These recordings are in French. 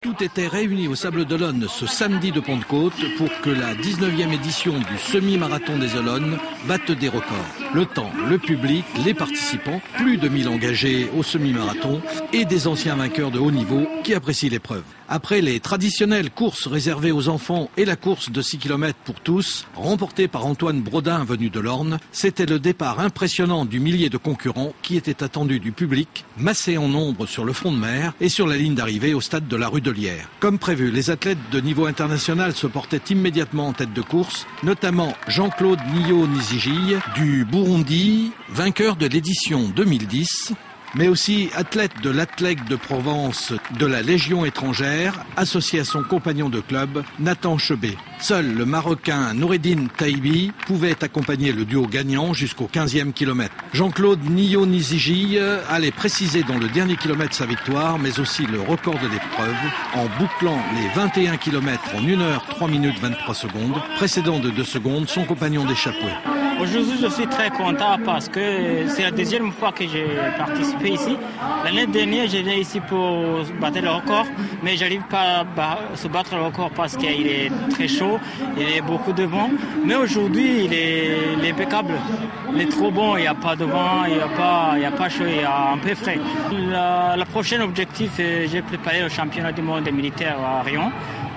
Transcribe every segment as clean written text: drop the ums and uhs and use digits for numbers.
Tout était réuni au Sables d'Olonne ce samedi de Pentecôte pour que la 19e édition du semi-marathon des Olonnes batte des records. Le temps, le public, les participants, plus de 1000 engagés au semi-marathon et des anciens vainqueurs de haut niveau qui apprécient l'épreuve. Après les traditionnelles courses réservées aux enfants et la course de 6 km pour tous, remportée par Antoine Brodin venu de l'Orne, c'était le départ impressionnant du millier de concurrents qui était attendu du public, massé en nombre sur le front de mer et sur la ligne d'arrivée au stade de la rue de Lierre. Comme prévu, les athlètes de niveau international se portaient immédiatement en tête de course, notamment Jean-Claude Niyo-Nizigi du Burundi, vainqueur de l'édition 2010, mais aussi athlète de l'Athlète de Provence de la Légion étrangère, associé à son compagnon de club, Nathan Chebet. Seul le Marocain Noureddine Taibi pouvait accompagner le duo gagnant jusqu'au 15e kilomètre. Jean-Claude Niyo-Nizigi allait préciser dans le dernier kilomètre sa victoire, mais aussi le record de l'épreuve, en bouclant les 21 km en 1 heure 3 minutes 23 secondes, précédant de 2 secondes son compagnon d'échappée. Aujourd'hui, je suis très content parce que c'est la deuxième fois que j'ai participé ici. L'année dernière, je viens ici pour battre le record, mais j'arrive pas à se battre le record parce qu'il est très chaud, il y a beaucoup de vent. Mais aujourd'hui, il est impeccable. Il est trop bon, il n'y a pas de vent, il n'y a pas chaud, il y a un peu frais. Le prochain objectif, j'ai préparé le championnat du monde des militaires à Rio,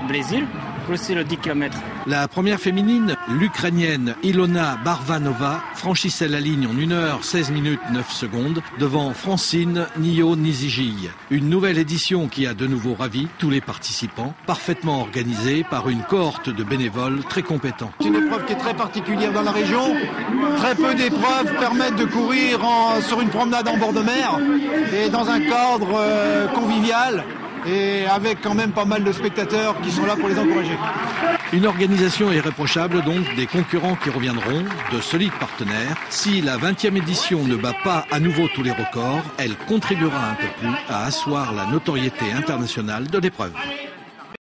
au Brésil. Aussi le 10 km. La première féminine, l'Ukrainienne Ilona Barvanova, franchissait la ligne en 1 heure 16 minutes 9 secondes devant Francine Niyo-Nizigi. Une nouvelle édition qui a de nouveau ravi tous les participants, parfaitement organisée par une cohorte de bénévoles très compétents. C'est une épreuve qui est très particulière dans la région. Très peu d'épreuves permettent de courir sur une promenade en bord de mer et dans un cadre convivial. Et avec quand même pas mal de spectateurs qui sont là pour les encourager. Une organisation irréprochable donc, des concurrents qui reviendront, de solides partenaires. Si la 20e édition ne bat pas à nouveau tous les records, elle contribuera un peu plus à asseoir la notoriété internationale de l'épreuve.